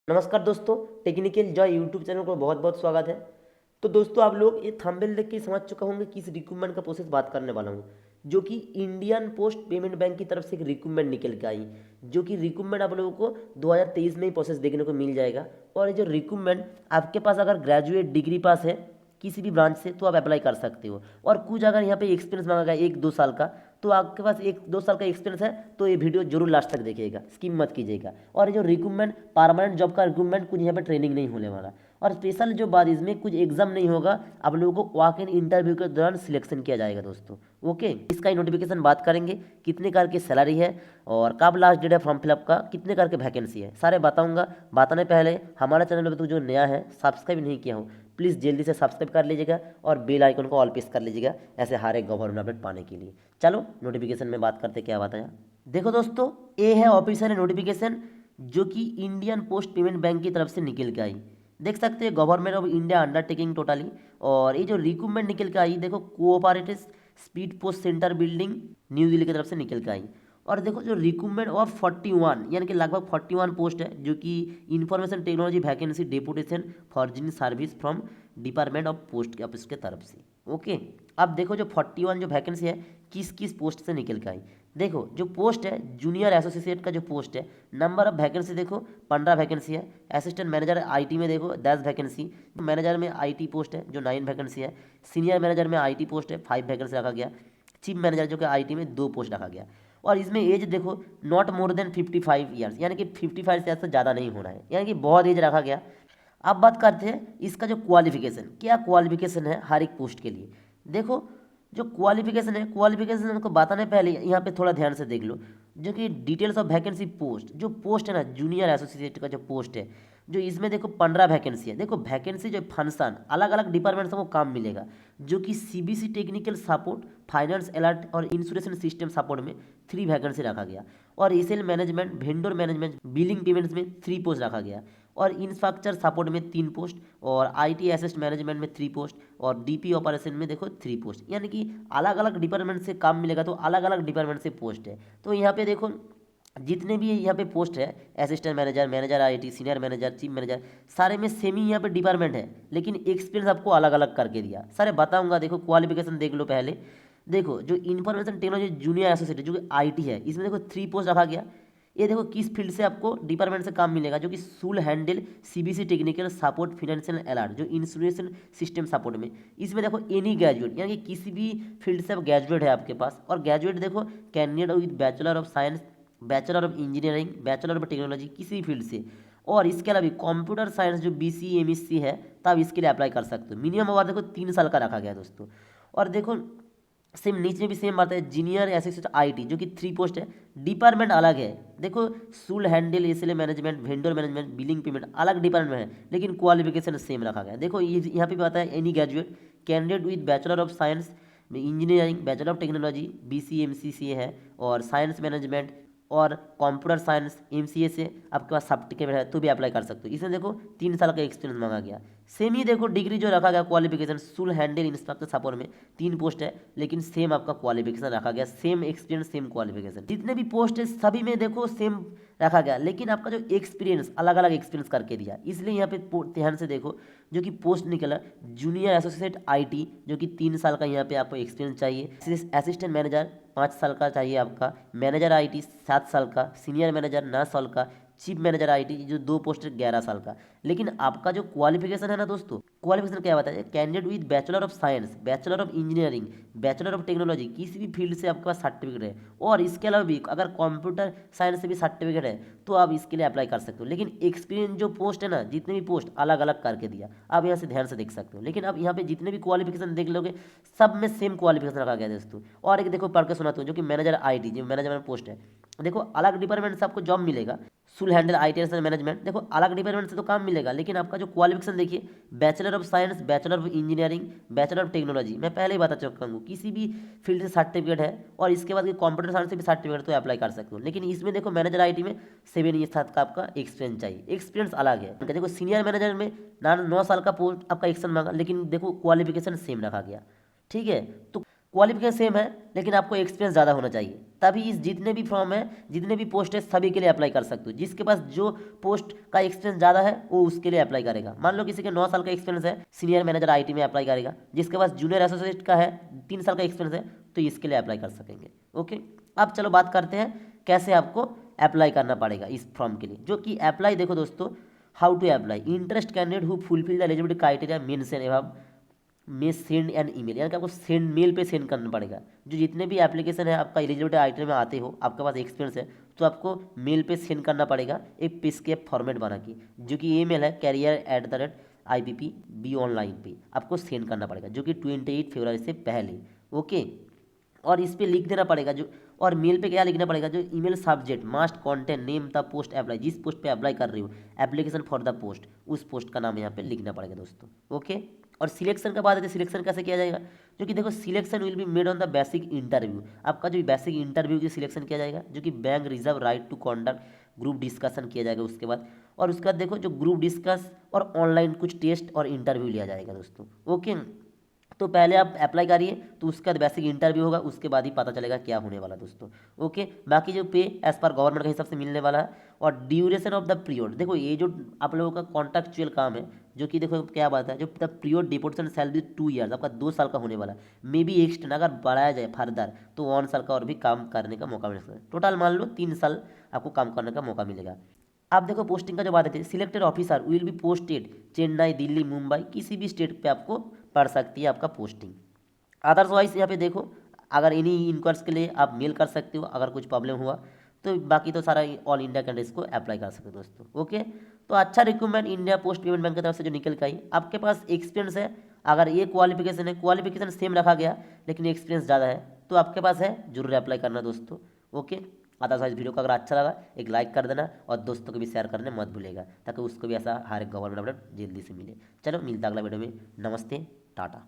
नमस्कार दोस्तों, technical Joy YouTube channel को बहुत बहुत स्वागत है। तो दोस्तों, आप लोग ये थंबनेल देख के समझ चुका होंगे कि इस रिक्रूटमेंट का प्रोसेस बात करने वाला हूँ, जो कि इंडियन पोस्ट पेमेंट बैंक की तरफ से एक रिक्रूटमेंट निकल के आई, जो कि रिक्रूटमेंट आप लोगों को 2023 में ही प्रोसेस देखने को मिल जाएगा। और ये जो रिक्रूटमेंट, आपके पास अगर ग्रेजुएट डिग्री पास है किसी भी ब्रांच से तो आप अप्लाई कर सकते हो। और कुछ अगर यहाँ पे एक्सपीरियंस मांगा गया 1-2 साल का, तो आपके पास 1-2 साल का एक्सपीरियंस है तो ये वीडियो जरूर लास्ट तक देखिएगा, स्किप मत कीजिएगा। और ये जो रिक्रूटमेंट, परमानेंट जॉब का रिक्रूटमेंट, कुछ यहाँ पे ट्रेनिंग नहीं होने वाला। और स्पेशल जो बात, इसमें कुछ एग्जाम नहीं होगा, आप लोगों को वॉक इन इंटरव्यू के दौरान सिलेक्शन किया जाएगा दोस्तों। ओके, इसका ही नोटिफिकेशन बात करेंगे, कितने कार की सैलरी है और कब लास्ट डेट है फॉर्म फिलअप का, कितने कार के वैकेंसी है, सारे बताऊंगा। बताने पहले हमारे चैनल पर तो जो नया है, सब्सक्राइब नहीं किया हो, प्लीज़ जल्दी से सब्सक्राइब कर लीजिएगा और बेल आइकन को ऑल प्रेस कर लीजिएगा, ऐसे हर एक गवर्नमेंट अपडेट पाने के लिए। चलो नोटिफिकेशन में बात करते क्या बताया। देखो दोस्तों, ये है ऑफिशियल नोटिफिकेशन, जो कि इंडियन पोस्ट पेमेंट बैंक की तरफ से निकल के आई। देख सकते हैं, government of India undertaking totally. और ये जो रिक्रूटमेंट निकल के आई, देखो cooperative speed post centre building, new Delhi की तरफ से निकल के आई। और देखो जो रिक्रूटमेंट ऑफ 41 यानी कि लगभग 41 पोस्ट है, जो कि information technology vacancy deputation foreign service from department of post office के तरफ से। ओके, अब देखो जो 41 जो वैकेंसी है, किस किस पोस्ट से निकल के आई। देखो जो पोस्ट है, जूनियर एसोसिएट का जो पोस्ट है, नंबर ऑफ वैकेंसी देखो 15 वैकेंसी है। असिस्टेंट मैनेजर आईटी में देखो 10 वैकेंसी, मैनेजर में आईटी पोस्ट है जो 9 वैकेंसी है। सीनियर मैनेजर में आईटी पोस्ट है 5 वैकेंसी रखा गया। चीफ मैनेजर जो कि आईटी में 2 पोस्ट रखा गया। और इसमें एज देखो नॉट मोर देन 55 ईयर्स, यानी कि 55 से ऐसा ज़्यादा नहीं होना है, यानी कि बहुत एज रखा गया। अब बात करते हैं इसका जो क्वालिफिकेशन, क्या क्वालिफिकेशन है हर एक पोस्ट के लिए। देखो जो क्वालिफिकेशन है, क्वालिफिकेशन को बताने पहले यहाँ पे थोड़ा ध्यान से देख लो, जो कि डिटेल्स ऑफ वैकेंसी पोस्ट, जो पोस्ट है ना जूनियर एसोसिएट का जो पोस्ट है, जो इसमें देखो 15 वैकेंसी है। देखो वैकेंसी जो फंक्शन अलग अलग डिपार्टमेंट से वो काम मिलेगा, जो कि CBC technical support, finance alert और इंश्योरेंस सिस्टम सपोर्ट में 3 वैकेंसी रखा गया। और SL management, vendor management, billing payments में 3 पोस्ट रखा गया। और इंफ्रास्ट्रक्चर सपोर्ट में 3 पोस्ट, और आईटी असिस्ट मैनेजमेंट में 3 पोस्ट, और डीपी ऑपरेशन में देखो 3 पोस्ट। यानी कि अलग अलग डिपार्टमेंट से काम मिलेगा, तो अलग अलग डिपार्टमेंट से पोस्ट है। तो यहाँ पे देखो जितने भी यहाँ पे पोस्ट है, assistant manager, manager IT, senior manager, chief manager, सारे में सेम ही यहाँ पे डिपार्टमेंट है, लेकिन एक्सपीरियंस आपको अलग अलग करके दिया। सारे बताऊंगा। देखो क्वालिफिकेशन देख लो पहले। देखो जो इन्फॉर्मेशन टेक्नोलॉजी जूनियर एसोसिएट जो कि आईटी है, इसमें देखो 3 पोस्ट रखा गया। ये देखो किस फील्ड से आपको डिपार्टमेंट से काम मिलेगा, जो कि सूल handle CBC technical support financial alert, जो इंश्योरेंस सिस्टम सपोर्ट में। इसमें देखो एनी ग्रेजुएट, यानी कि किसी भी फील्ड से आप ग्रेजुएट है आपके पास। और ग्रेजुएट देखो candidate with bachelor of science, bachelor of engineering, bachelor of technology, किसी भी फील्ड से। और इसके अलावा कंप्यूटर साइंस जो बीसी एमएससी है, तब इसके लिए अप्लाई कर सकते हो। मिनिमम आवर देखो 3 साल का रखा गया दोस्तों। और देखो सेम नीचे में भी सेम बात है, जूनियर एसोसिएट आईटी जो कि 3 पोस्ट है, डिपार्टमेंट अलग है। देखो सूल handle SLA management, vendor management, billing payment अलग डिपार्टमेंट है, लेकिन क्वालिफिकेशन सेम रखा गया। देखो ये यहाँ पे आता है any graduate candidate with bachelor of science में engineering, bachelor of technology BC MCCA है, और साइंस मैनेजमेंट और कंप्यूटर साइंस एमसीए से आपके पास सर्टिफिकेट है तो भी अप्लाई कर सकते हो। इसमें देखो 3 साल का एक्सपीरियंस मांगा गया। सेम ही देखो डिग्री जो रखा गया क्वालिफिकेशन, सुल हैंडल इंस्ट्रक्टर सपोर्ट में 3 पोस्ट है, लेकिन सेम आपका क्वालिफिकेशन रखा गया, सेम एक्सपीरियंस सेम क्वालिफिकेशन। जितने भी पोस्ट है सभी में देखो सेम रखा गया, लेकिन आपका जो एक्सपीरियंस अलग अलग एक्सपीरियंस करके दिया। इसलिए यहाँ पे ध्यान से देखो, जो कि पोस्ट निकला जूनियर एसोसिएट आईटी, जो कि 3 साल का यहाँ पे आपको एक्सपीरियंस चाहिए। असिस्टेंट मैनेजर 5 साल का चाहिए आपका, मैनेजर आईटी 7 साल का, सीनियर मैनेजर 9 साल का, चीफ मैनेजर आईटी जो 2 पोस्ट 11 साल का। लेकिन आपका जो क्वालिफिकेशन है ना दोस्तों, क्वालिफिकेशन क्या बताया, candidate with bachelor of science, bachelor of engineering, bachelor of technology, किसी भी फील्ड से आपके पास सर्टिफिकेट है। और इसके अलावा भी अगर कंप्यूटर साइंस से भी सर्टिफिकेट है तो आप इसके लिए अप्लाई कर सकते हो। लेकिन एक्सपीरियंस जो पोस्ट है ना, जितने भी पोस्ट अलग अलग करके दिया, आप यहाँ से ध्यान से देख सकते हो। लेकिन अब यहाँ पे जितने भी क्वालिफिकेशन देख लोगे, सब में सेम क्वालिफिकेशन रखा गया है दोस्तों। और एक देखो पढ़ के सुनाता हूँ, जो कि मैनेजर आईटी जो मैनेजमेंट पोस्ट है, देखो अलग डिपार्टमेंट से आपको जॉब मिलेगा। सुल हैंडल आईटी मैनेजमेंट, देखो अलग डिपार्टमेंट से तो काम मिलेगा, लेकिन आपका जो क्वालिफिकेशन देखिए, bachelor of science, bachelor of engineering, bachelor of technology, मैं पहले ही बता चुका हूँ, किसी भी फील्ड से सर्टिफिकेट है। और इसके बाद कंप्यूटर साइंस से भी सर्टिफिकेट तो अप्लाई कर सकते हो। लेकिन इसमें देखो मैनेजर आईटी में 7 ईयर्स का आपका एक्सपीरियंस चाहिए, एक्सपीरियंस अलग है। देखो सीनियर मैनेजर में 9 साल का पोस्ट आपका एक्सपीरियंस मांगा, लेकिन देखो क्वालिफिकेशन सेम रखा गया। ठीक है, तो क्वालिफिकेशन सेम है लेकिन आपको एक्सपीरियंस ज़्यादा होना चाहिए, तभी इस जितने भी फॉर्म है, जितने भी पोस्ट है, सभी के लिए अप्लाई कर सकते हो। जिसके पास जो पोस्ट का एक्सपीरियंस ज़्यादा है वो उसके लिए अप्लाई करेगा। मान लो किसी के 9 साल का एक्सपीरियंस है, सीनियर मैनेजर आईटी में अप्लाई करेगा। जिसके पास जूनियर एसोसिएट का है, 3 साल का एक्सपीरियंस है, तो इसके लिए अप्लाई कर सकेंगे। ओके, अब चलो बात करते हैं कैसे आपको अप्लाई करना पड़ेगा इस फॉर्म के लिए। जो कि अप्लाई देखो दोस्तों, how to apply, interest candidate who fulfil the eligibility criteria mention above में सेंड एन ईमेल, यानी कि आपको सेंड मेल पे सेंड करना पड़ेगा। जो जितने भी एप्लीकेशन है आपका एलिजिबिलिटी आइटम में आते हो, आपके पास एक्सपीरियंस है, तो आपको मेल पे सेंड करना पड़ेगा एक पीडीएफ फॉर्मेट बना के, जो कि ईमेल है career@IPP ऑनलाइन पे आपको सेंड करना पड़ेगा, जो कि 28 फरवरी से पहले। ओके, और इस पे लिख देना पड़ेगा जो, और मेल पे क्या लिखना पड़ेगा, जो email subject must contain name the post apply, जिस पोस्ट पे अप्लाई कर रही हो, एप्लीकेशन फॉर द पोस्ट, उस पोस्ट का नाम यहाँ पे लिखना पड़ेगा दोस्तों। ओके, और सिलेक्शन का बात है, सिलेक्शन कैसे किया जाएगा, जो कि देखो selection will be made on the basic interview, आपका जो बेसिक इंटरव्यू की सिलेक्शन किया जाएगा, जो कि bank reserve right to conduct group discussion किया जाएगा उसके बाद। और उसके बाद देखो जो ग्रुप डिस्कस और ऑनलाइन कुछ टेस्ट और इंटरव्यू लिया जाएगा दोस्तों। ओके, तो पहले आप अप्लाई करिए, तो उसके बाद बेसिक इंटरव्यू होगा, उसके बाद ही पता चलेगा क्या होने वाला दोस्तों। ओके, बाकी जो पे एज पर गवर्नमेंट के हिसाब से मिलने वाला है। और ड्यूरेशन ऑफ द पीरियड, देखो ये जो आप लोगों का कॉन्ट्रैक्चुअल काम है, जो कि देखो क्या बात है, जो the period deposition salary 2 years, आपका 2 साल का होने वाला है। मे बी एक्सटेंड, अगर बढ़ाया जाए फर्दर तो 1 साल का और भी काम करने का मौका मिल सकता है। टोटल मान लो 3 साल आपको काम करने का मौका मिलेगा। आप देखो पोस्टिंग का जो बात है, selected officer will be posted Chennai, Delhi, Mumbai, किसी भी स्टेट पे आपको पड़ सकती है आपका पोस्टिंग। अदरवाइज यहाँ पे देखो, अगर इन्हीं इंक्वायरीज के लिए आप मेल कर सकते हो अगर कुछ प्रॉब्लम हुआ तो, बाकी तो सारा ऑल इंडिया कैंडिडेट्स को अप्लाई कर सकते हो दोस्तों। ओके, तो अच्छा recruitment India post payment bank की तरफ से जो निकल के आई, आपके पास एक्सपीरियंस है, अगर ये क्वालिफिकेशन है, क्वालिफिकेशन सेम रखा गया लेकिन एक्सपीरियंस ज़्यादा है, तो आपके पास है, जरूर अप्लाई करना दोस्तों। ओके, अदरवाइज वीडियो को अगर अच्छा लगा एक लाइक कर देना, और दोस्तों को भी शेयर करने मत भूलेगा, ताकि उसको भी ऐसा हर एक गवर्नमेंट अपडेट जल्दी से मिले। चलो मिलता अगला वीडियो में, नमस्ते, टाटा।